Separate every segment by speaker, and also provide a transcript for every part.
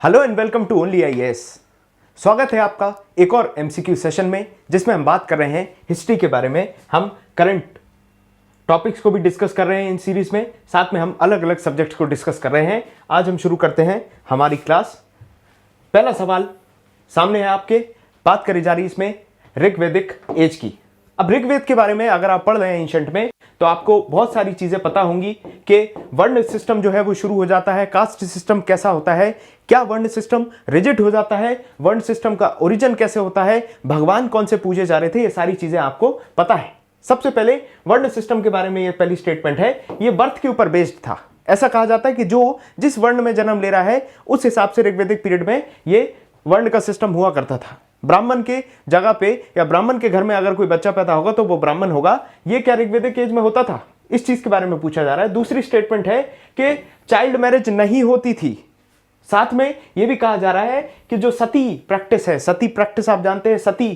Speaker 1: Hello and welcome to only IAS. स्वागत है आपका एक और एमसीक्यू सेशन में, जिसमें हम बात कर रहे हैं हिस्ट्री के बारे में। हम करंट टॉपिक्स को भी डिस्कस कर रहे हैं इन सीरीज में, साथ में हम अलग अलग सब्जेक्ट्स को डिस्कस कर रहे हैं। आज हम शुरू करते हैं हमारी क्लास। पहला सवाल सामने है आपके, बात करी जा रही इसमें ऋग्वैदिक एज की। अब ऋग्वेद के बारे में अगर आप पढ़ रहे हैं एंशंट में, तो आपको बहुत सारी चीजें पता होंगी कि वर्ण सिस्टम जो है वो शुरू हो जाता है, कास्ट सिस्टम कैसा होता है, क्या वर्ण सिस्टम रिजिड हो जाता है, वर्ण सिस्टम का ओरिजिन कैसे होता है, भगवान कौन से पूजे जा रहे थे, ये सारी चीजें आपको पता है। सबसे पहले वर्ण सिस्टम के बारे में ये पहली स्टेटमेंट है, ये बर्थ के ऊपर बेस्ड था। ऐसा कहा जाता है कि जो जिस वर्ण में जन्म ले रहा है उस हिसाब से ऋग्वैदिक पीरियड में ये वर्ण का सिस्टम हुआ करता था। ब्राह्मण के जगह पे या ब्राह्मण के घर में अगर कोई बच्चा पैदा होगा तो वो ब्राह्मण होगा। ये क्या ऋग्वैदिक एज में होता था, इस चीज के बारे में पूछा जा रहा है। दूसरी स्टेटमेंट है कि चाइल्ड मैरिज नहीं होती थी। साथ में यह भी कहा जा रहा है कि जो सती प्रैक्टिस है, सती प्रैक्टिस आप जानते हैं, सती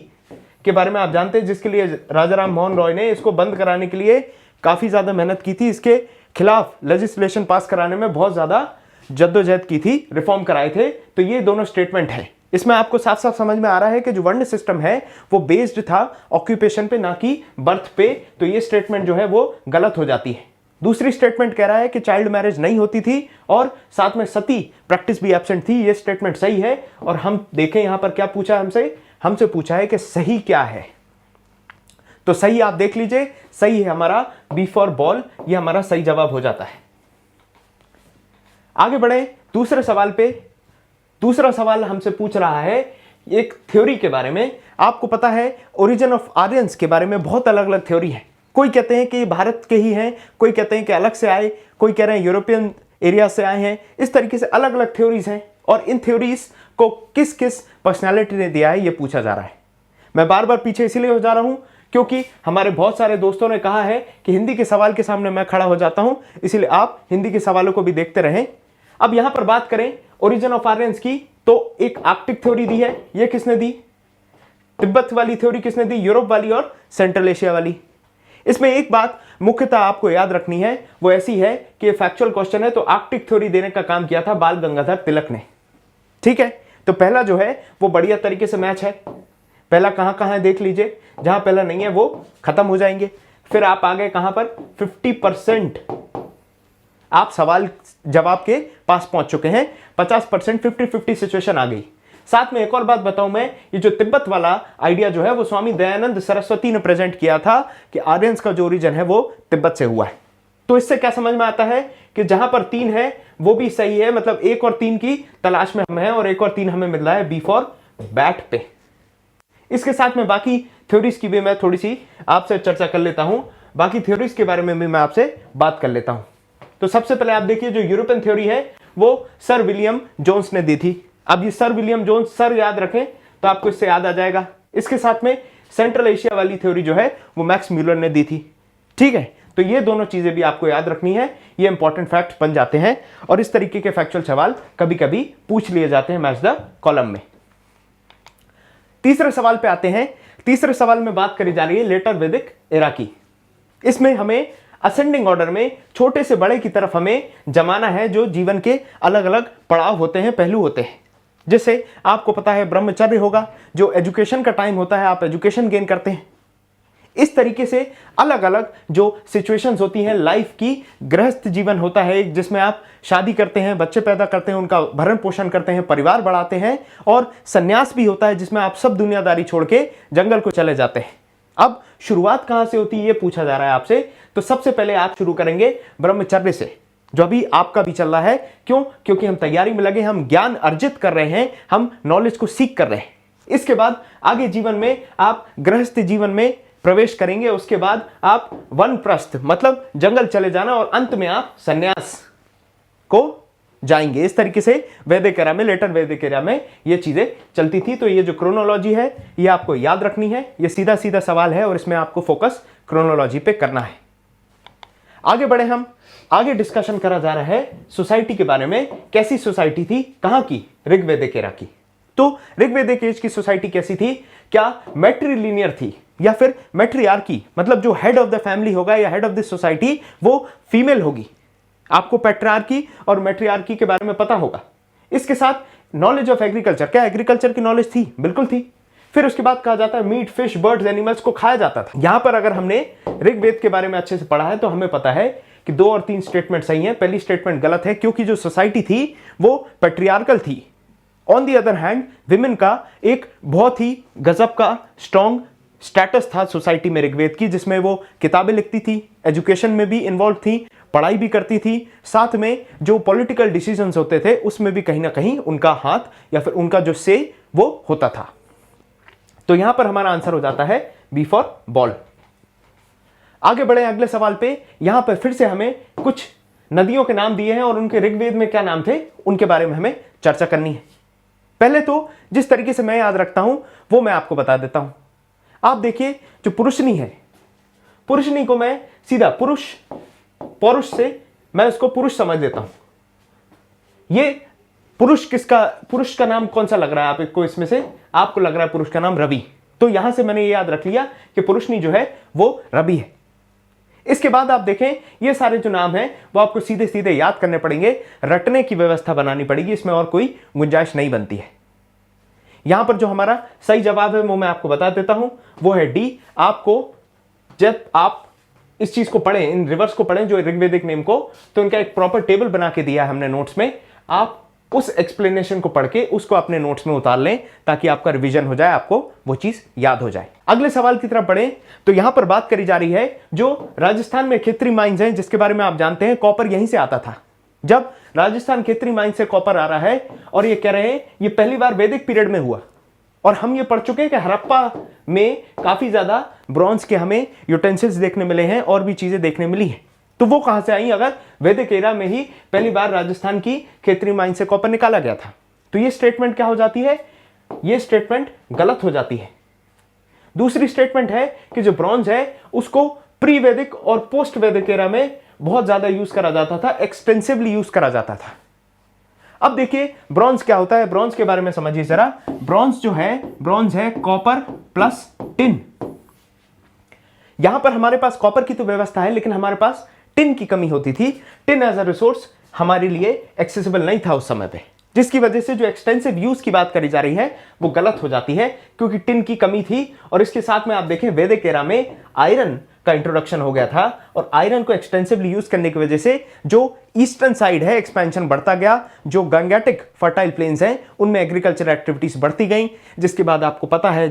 Speaker 1: के बारे में आप जानते हैं, जिसके लिए राजा राम मोहन रॉय ने इसको बंद कराने के लिए काफी ज्यादा मेहनत की थी, इसके खिलाफ लेजिस्लेशन पास कराने में बहुत ज्यादा जद्दोजहद की थी, रिफॉर्म कराए थे। तो ये दोनों स्टेटमेंट है। इसमें आपको साफ साफ समझ में आ रहा है कि जो वर्ण सिस्टम है वो बेस्ड था ऑक्यूपेशन पे, ना कि बर्थ पे। तो ये स्टेटमेंट जो है वो गलत हो जाती है। दूसरी स्टेटमेंट कह रहा है कि चाइल्ड मैरिज नहीं होती थी और साथ में सती प्रैक्टिस भी एब्सेंट थी। ये स्टेटमेंट सही है। और हम देखें यहां पर क्या पूछा है हमसे पूछा है कि सही क्या है। तो सही आप देख लीजिए, सही है हमारा बी फॉर बॉल, ये हमारा सही जवाब हो जाता है। आगे बढ़े दूसरे सवाल पे। दूसरा सवाल हमसे पूछ रहा है एक थ्योरी के बारे में। आपको पता है ओरिजिन ऑफ आर्यंस के बारे में बहुत अलग अलग थ्योरी है। कोई कहते हैं कि भारत के ही हैं, कोई कहते हैं कि अलग से आए, कोई कह रहे हैं यूरोपियन एरिया से आए हैं। इस तरीके से अलग अलग थ्योरीज हैं और इन थ्योरीज को किस किस पर्सनैलिटी ने दिया है ये पूछा जा रहा है। मैं बार बार पीछे इसीलिए हो जा रहा हूं क्योंकि हमारे बहुत सारे दोस्तों ने कहा है कि हिंदी के सवाल के सामने मैं खड़ा हो जाता हूं, इसीलिए आप हिंदी के सवालों को भी देखते रहें। अब यहां पर बात करें ओरिजिन ऑफ आर्यंस की, तो एक आर्कटिक थ्योरी दी है। ये किसने दी? तिब्बत वाली थ्योरी किसने दी? यूरोप वाली और सेंट्रल एशिया वाली। इसमें एक बात मुख्यतः आपको याद रखनी है, वो ऐसी है कि फैक्चुअल क्वेश्चन है, तो आर्कटिक थ्योरी देने का काम किया था बाल गंगाधर तिलक ने। ठीक है, तो पहला जो है वो बढ़िया तरीके से मैच है। पहला कहां है देख लीजिए, जहां पहला नहीं है वो खत्म हो जाएंगे। फिर आप आ गए कहां पर? 50% आप सवाल जवाब के पास पहुंच चुके हैं। 50% 50-50 सिचुएशन आ गई। साथ में एक और बात बताऊं मैं, ये जो तिब्बत वाला आइडिया जो है वो स्वामी दयानंद सरस्वती ने प्रेजेंट किया था कि आर्यंस का जो ओरिजिन है वो तिब्बत से हुआ है। तो इससे क्या समझ में आता है कि जहां पर 3 है वो भी सही है, मतलब 1 और 3 की तलाश में हम हैं और 1 और 3 हमें मिल रहा है बी फॉर बैट पे। इसके साथ में बाकी थ्योरीज की भी मैं थोड़ी सी आपसे चर्चा कर लेता हूं। बाकी थ्योरीज के बारे में भी मैं आपसे बात कर लेता हूं। तो सबसे पहले आप देखिए, जो यूरोपियन थ्योरी है वो सर विलियम जोन्स ने दी थी। अब ये सर विलियम जोन्स, सर याद रखें तो आपको इससे याद आ जाएगा। इसके साथ में सेंट्रल एशिया वाली थ्योरी जो है वो मैक्स म्यूलर ने दी थी। ठीक है, तो ये दोनों चीजें भी आपको याद रखनी है, ये इंपॉर्टेंट फैक्ट बन जाते हैं और इस तरीके के फैक्चुअल सवाल कभी कभी पूछ लिए जाते हैं मैच द कॉलम में। तीसरे सवाल पे आते हैं। तीसरे सवाल में बात करी जा रही है लेटर वैदिक एरा की। इसमें हमें असेंडिंग ऑर्डर में छोटे से बड़े की तरफ हमें जमाना है, जो जीवन के अलग अलग पड़ाव होते हैं, पहलू होते हैं। जैसे आपको पता है ब्रह्मचर्य होगा, जो एजुकेशन का टाइम होता है, आप एजुकेशन गेन करते हैं। इस तरीके से अलग अलग जो सिचुएशंस होती हैं लाइफ की, गृहस्थ जीवन होता है जिसमें आप शादी करते हैं, बच्चे पैदा करते हैं, उनका भरण पोषण करते हैं, परिवार बढ़ाते हैं, और सन्यास भी होता है जिसमें आप सब दुनियादारी छोड़ के जंगल को चले जाते हैं। अब शुरुआत कहां से होती है ये पूछा जा रहा है आपसे। तो सबसे पहले आप शुरू करेंगे ब्रह्मचर्य से, जो अभी आपका भी चल रहा है। क्यों? क्योंकि हम तैयारी में लगे, हम ज्ञान अर्जित कर रहे हैं, हम नॉलेज को सीख कर रहे हैं। इसके बाद आगे जीवन में आप गृहस्थ जीवन में प्रवेश करेंगे। उसके बाद आप वनप्रस्थ मतलब जंगल चले जाना, और अंत में आप संन्यास को जाएंगे। इस तरीके से वैदिक एरा में, लेटर वैदिक एरा में ये चीजें चलती थी। तो ये जो क्रोनोलॉजी है ये आपको याद रखनी है। ये सीधा सीधा सवाल है और इसमें आपको फोकस क्रोनोलॉजी पे करना है। आगे बढ़े हम। आगे डिस्कशन करा जा रहा है सोसाइटी के बारे में। कैसी सोसाइटी थी, कहां की? ऋग्वैदिक एरा की। तो ऋग्वैदिक एज की सोसाइटी कैसी थी? क्या मैट्रिलिनियर थी या फिर मैट्रियार्की, मतलब जो हेड ऑफ द फैमिली होगा या हेड ऑफ द सोसाइटी वो फीमेल होगी। आपको पैट्रियार्की और मैट्रियार्की के बारे में पता होगा। इसके साथ नॉलेज ऑफ एग्रीकल्चर, क्या एग्रीकल्चर की नॉलेज थी? बिल्कुल थी। फिर उसके बाद कहा जाता है मीट, फिश, बर्ड्स, एनिमल्स को खाया जाता था। यहां पर अगर हमने ऋग्वेद के बारे में अच्छे से पढ़ा है तो हमें पता है कि 2 और 3 स्टेटमेंट सही हैं। पहली स्टेटमेंट गलत है क्योंकि जो सोसाइटी थी वो पैट्रियार्कल थी। On the other hand women का एक बहुत ही गजब का स्ट्रॉन्ग स्टेटस था सोसाइटी में ऋग्वेद की, जिसमें वो किताबें लिखती थी, एजुकेशन में भी इन्वॉल्व थी, पढ़ाई भी करती थी, साथ में जो पॉलिटिकल डिसीजंस होते थे उसमें भी कहीं ना कहीं उनका हाथ या फिर उनका जो से वो होता था। तो यहां पर हमारा आंसर हो जाता है बी फॉर बॉल। आगे बढ़े अगले सवाल पे। यहां पर फिर से हमें कुछ नदियों के नाम दिए हैं और उनके ऋग्वेद में क्या नाम थे उनके बारे में हमें चर्चा करनी है। पहले तो जिस तरीके से मैं याद रखता हूं वो मैं आपको बता देता हूं। आप देखिए जो पुरुषनी है, पुरुषनी को मैं सीधा पौरुष से मैं उसको पुरुष समझ लेता हूं। ये पुरुष का नाम कौन सा लग रहा है आपको इसमें से? आपको लग रहा है पुरुष का नाम रवि, तो यहां से मैंने ये याद रख लिया कि पुरुषनी जो है वो रवि है। इसके बाद आप देखें ये सारे जो नाम हैं वो आपको सीधे सीधे याद करने पड़ेंगे, रटने की व्यवस्था बनानी पड़ेगी, इसमें और कोई गुंजाइश नहीं बनती है। यहां पर जो हमारा सही जवाब है वो मैं आपको बता देता हूं, वो है डी। आपको जब आप इस चीज को पढ़ें, इन रिवर्स को पढ़ें जो ऋग्वेदिक नेम को, तो इनका एक प्रॉपर टेबल बना के दिया है हमने नोट्स में। आप उस एक्सप्लेनेशन को पढ़ के उसको अपने नोट्स में उतार लें ताकि आपका रिवीजन हो जाए, आपको वो चीज याद हो जाए। अगले सवाल की तरफ बढ़ें तो यहां पर बात करी जा रही है जो राजस्थान में खेतरी माइंस हैं, जिसके बारे में आप जानते हैं कॉपर यहीं से आता था। जब राजस्थान खेतरी माइंस से कॉपर आ रहा है और ये कह रहे हैं ये पहली बार वैदिक पीरियड में हुआ, और हम ये पढ़ चुके हैं कि हड़प्पा में काफी ज्यादा ब्रॉन्ज के हमें यूटेंसिल्स देखने मिले हैं और भी चीजें देखने मिली हैं। तो वो कहां से आई? अगर वैदिक एरा में ही पहली बार राजस्थान की खेतरी माइन से कॉपर निकाला गया था, तो ये स्टेटमेंट क्या हो जाती है? ये स्टेटमेंट गलत हो जाती है। दूसरी स्टेटमेंट है कि जो ब्रॉन्ज है उसको प्री वैदिक और पोस्ट वैदिक एरा में बहुत ज्यादा यूज करा जाता था, एक्सटेंसिवली यूज करा जाता था। अब देखिए ब्रॉन्ज क्या होता है, ब्रॉन्ज के बारे में समझिए जरा। ब्रॉन्ज है कॉपर प्लस टिन। यहां पर हमारे पास कॉपर की तो व्यवस्था है लेकिन हमारे पास टिन की कमी होती थी। टिन एज अ रिसोर्स हमारे लिए एक्सेसिबल नहीं था उस समय पे, जिसकी वजह से जो एक्सटेंसिव यूज की बात करी जा रही है वो गलत हो जाती है क्योंकि टिन की कमी थी। और इसके साथ में आप देखें वैदिक एरा में आयरन का इंट्रोडक्शन हो गया था और आयरन को एक्सटेंसिवली यूज करने की वजह से जो ईस्टर्न साइड है एक्सपेंशन बढ़ता गया, जो गंगेटिक फर्टाइल प्लेन्स हैं उनमें एग्रीकल्चर एक्टिविटीज बढ़ती गई, जिसके बाद आपको पता है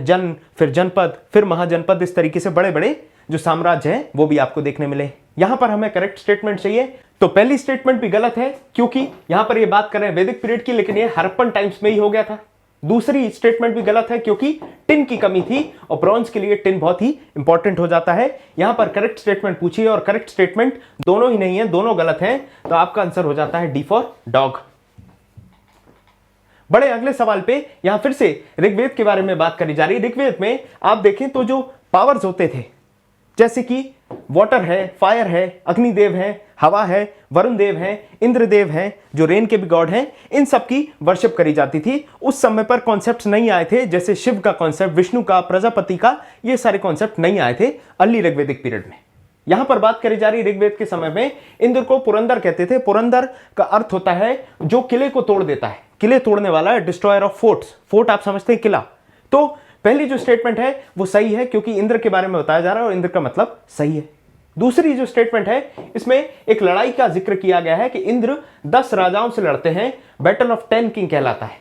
Speaker 1: फिर जनपद, फिर महाजनपद, इस तरीके से बड़े बड़े जो साम्राज्य हैं वो भी आपको देखने मिले। यहां पर हमें करेक्ट स्टेटमेंट चाहिए, तो पहली स्टेटमेंट भी गलत है क्योंकि यहां पर ये बात कर रहे हैं वैदिक पीरियड की, लेकिन ये हड़प्पन टाइम्स में ही हो गया था। दूसरी स्टेटमेंट भी गलत है क्योंकि टिन की कमी थी और ब्रॉन्ज के लिए टिन बहुत ही इंपॉर्टेंट हो जाता है। यहां पर करेक्ट स्टेटमेंट पूछिए और करेक्ट स्टेटमेंट दोनों ही नहीं है, दोनों गलत हैं, तो आपका आंसर हो जाता है डी फॉर डॉग। बड़े अगले सवाल पे यहां फिर से ऋग्वेद के बारे में बात करी जा रही है। ऋग्वेद में आप देखें तो जो पावर्स होते थे जैसे कि वाटर है, फायर है, अग्निदेव है, हवा है, वरुण देव है, इंद्रदेव हैं, जो रेन के भी गॉड हैं, इन सब की वर्शिप करी जाती थी। उस समय पर कॉन्सेप्ट्स नहीं आए थे, जैसे शिव का कॉन्सेप्ट, विष्णु का, प्रजापति का, ये सारे कॉन्सेप्ट नहीं आए थे अर्ली ऋग्वेदिक पीरियड में। यहां पर बात करी जा रही ऋग्वेद के समय में इंद्र को पुरंदर कहते थे। पुरंदर का अर्थ होता है जो किले को तोड़ देता है, किले तोड़ने वाला, डिस्ट्रॉयर ऑफ फोर्ट्स। फोर्ट आप समझते हैं किला। तो पहली जो स्टेटमेंट है वो सही है क्योंकि इंद्र के बारे में बताया जा रहा है और इंद्र का मतलब सही है। दूसरी जो स्टेटमेंट है इसमें एक लड़ाई का जिक्र किया गया है कि इंद्र 10 राजाओं से लड़ते हैं, बैटल ऑफ 10 किंग कहलाता है।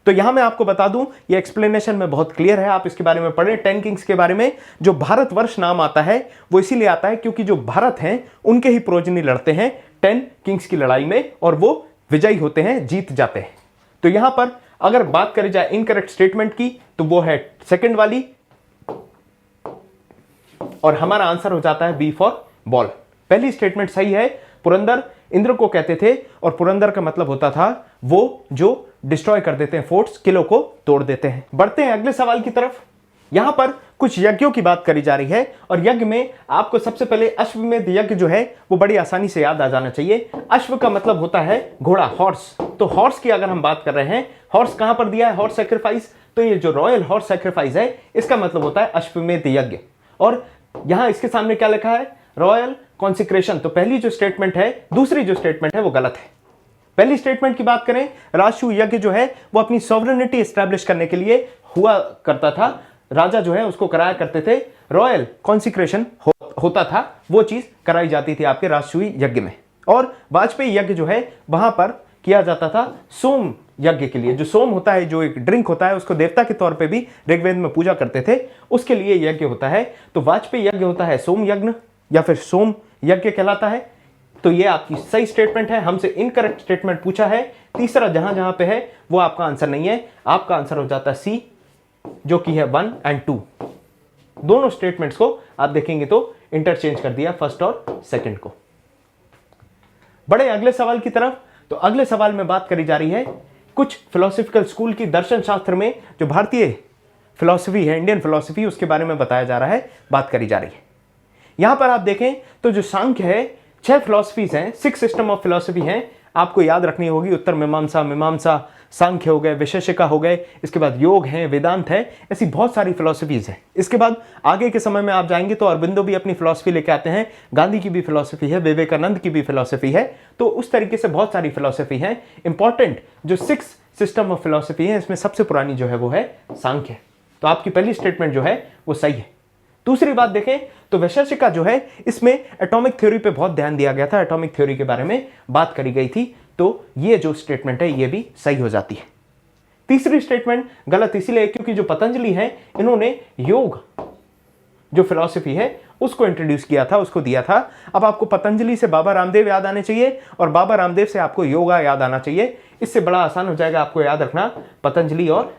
Speaker 1: तो यहां मैं आपको बता दूं ये एक्सप्लेनेशन में बहुत क्लियर है, आप इसके बारे में पढ़ें। 10 किंग्स के बारे में जो भारतवर्ष नाम आता है वो इसीलिए आता है क्योंकि जो भारत हैं उनके ही प्रोजनी लड़ते हैं 10 किंग्स की लड़ाई में और वो विजयी होते हैं, जीत जाते हैं। तो यहां पर अगर बात करी जाए इनकरेक्ट स्टेटमेंट की तो वो है सेकंड वाली और हमारा आंसर हो जाता है बी फॉर बॉल। पहली स्टेटमेंट सही है, पुरंदर इंद्र को कहते थे और पुरंदर का मतलब होता था वो जो डिस्ट्रॉय कर देते हैं फोर्ट्स, किलों को तोड़ देते हैं। बढ़ते हैं अगले सवाल की तरफ। यहां पर कुछ यज्ञों की बात करी जा रही है और यज्ञ में आपको सबसे पहले अश्वमेध यज्ञ जो है वो बड़ी आसानी से याद आ जाना चाहिए। अश्व का मतलब होता है घोड़ा, हॉर्स। तो हॉर्स की अगर हम बात कर रहे हैं, हॉर्स कहां पर दिया है हॉर्स सैक्रिफाइस, तो ये जो रॉयल हॉर्स सैक्रिफाइस है इसका मतलब होता है अश्वमेध यज्ञ। और यहां इसके सामने क्या लिखा है, रॉयल कॉन्सिक्रेशन। तो पहली जो स्टेटमेंट है, दूसरी जो स्टेटमेंट है वो गलत है। पहली स्टेटमेंट की बात करें, राजसूय यज्ञ जो है वो अपनी सॉवरेनिटी एस्टैब्लिश करने के लिए हुआ करता था। राजा जो है उसको कराया करते थे, रॉयल कॉन्सिक्रेशन होता था, वो चीज कराई जाती थी आपके राजसूय यज्ञ में। और वाजपेयी यज्ञ जो है वहां पर किया जाता था सोम यज्ञ के लिए। जो सोम होता है, जो एक ड्रिंक होता है, उसको देवता के तौर पे भी ऋग्वेद में पूजा करते थे, उसके लिए यज्ञ होता है। तो वाजपेयी यज्ञ होता है सोम यज्ञ या फिर सोम यज्ञ कहलाता है। तो ये आपकी सही स्टेटमेंट है। हमसे इनकरेक्ट स्टेटमेंट पूछा है, तीसरा जहां जहां पे है वो आपका आंसर नहीं है, आपका आंसर हो जाता है सी, जो कि है 1 और 2। दोनों स्टेटमेंट्स को आप देखेंगे तो इंटरचेंज कर दिया, फर्स्ट और सेकंड को। बड़े अगले सवाल की तरफ। तो अगले सवाल में बात करी जा रही है कुछ फिलोसॉफिकल स्कूल की, दर्शन शास्त्र में जो भारतीय फिलॉसफी है, इंडियन फिलॉसफी, उसके बारे में बताया जा रहा है, बात करी जा रही है। यहां पर आप देखें तो जो सांख्य है, 6 फिलॉसफीज हैं, 6 सिस्टम ऑफ फिलॉसफी हैं, आपको याद रखनी होगी। उत्तर मीमांसा, मीमांसा, सांख्य हो गए, विशेषिका हो गए, इसके बाद योग है, वेदांत है, ऐसी बहुत सारी फिलॉसफीज हैं। इसके बाद आगे के समय में आप जाएंगे तो अरबिंदो भी अपनी फिलॉसफी लेके आते हैं, गांधी की भी फिलॉसफी है, विवेकानंद की भी फिलॉसफी है। तो उस तरीके से बहुत सारी फिलॉसफी हैं। इंपॉर्टेंट जो 6 सिस्टम ऑफ फिलॉसफी है, इसमें सबसे पुरानी जो है वो है सांख्य। तो आपकी पहली स्टेटमेंट जो है वो सही है। दूसरी बात देखें तो वैशेषिका जो है, इसमें एटॉमिक थ्योरी पे बहुत ध्यान दिया गया था, एटॉमिक थ्योरी के बारे में बात करी गई थी। तो ये जो स्टेटमेंट है ये भी सही हो जाती है। तीसरी स्टेटमेंट गलत इसीलिए क्योंकि जो पतंजलि है, इन्होंने योग जो फिलॉसफी है उसको इंट्रोड्यूस किया था, उसको दिया था। अब आपको पतंजलि से बाबा रामदेव याद आने चाहिए और बाबा रामदेव से आपको योगा याद आना चाहिए। इससे बड़ा आसान हो जाएगा आपको याद रखना, पतंजलि और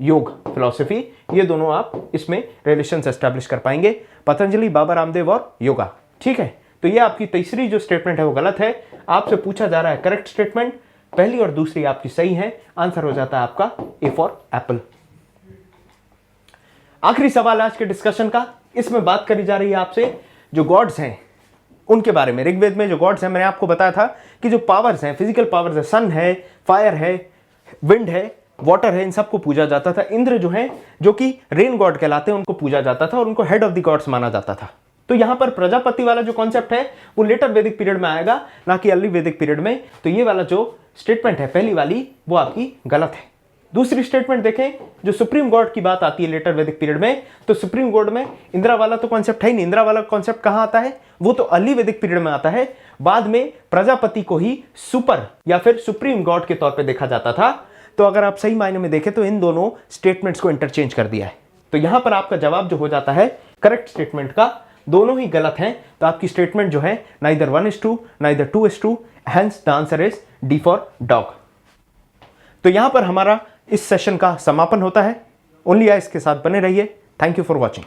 Speaker 1: योग फिलॉसफी, ये दोनों आप इसमें रिलेशंस एस्टैब्लिश कर पाएंगे, पतंजलि, बाबा रामदेव और योगा। ठीक है, तो ये आपकी तीसरी जो स्टेटमेंट है वो गलत है। आपसे पूछा जा रहा है करेक्ट स्टेटमेंट, पहली और दूसरी आपकी सही है। आंसर हो जाता है आपका ए फॉर एप्पल। आखिरी सवाल आज के डिस्कशन का, इसमें बात करी जा रही है आपसे जो गॉड्स हैं उनके बारे में। ऋग्वेद में जो गॉड्स हैं, मैंने आपको बताया था कि जो पावर्स हैं, फिजिकल पावर्स है, सन है, फायर है, विंड है, वाटर है, इन सबको पूजा जाता था। इंद्र जो है, जो कि रेन गॉड कहलाते हैं, उनको पूजा जाता था और उनको हेड ऑफ द गॉड्स माना जाता था। तो यहां पर प्रजापति वाला जो कॉन्सेप्ट है वो लेटर वैदिक पीरियड में आएगा, ना कि अर्ली वैदिक पीरियड में। तो ये वाला जो स्टेटमेंट है पहली वाली, वो आपकी गलत है। दूसरी स्टेटमेंट देखें, जो सुप्रीम गॉड की बात आती है लेटर वैदिक पीरियड में, तो सुप्रीम गॉड में इंदिरा वाला तो कॉन्सेप्ट है ही नहीं। इंदिरा वाला कॉन्सेप्ट कहां आता है, वो तो अर्ली वैदिक पीरियड में आता है। बाद में प्रजापति को ही सुपर या फिर सुप्रीम गॉड के तौर पर देखा जाता था। तो अगर आप सही मायने में देखें तो इन दोनों स्टेटमेंट्स को इंटरचेंज कर दिया है। तो यहां पर आपका जवाब जो हो जाता है करेक्ट स्टेटमेंट का, दोनों ही गलत हैं। तो आपकी स्टेटमेंट जो है neither 1:2 neither 2:2, hence the answer is D for dog. तो यहां पर हमारा इस सेशन का समापन होता है। ओनली आइस के साथ बने रहिए। Thank you for watching.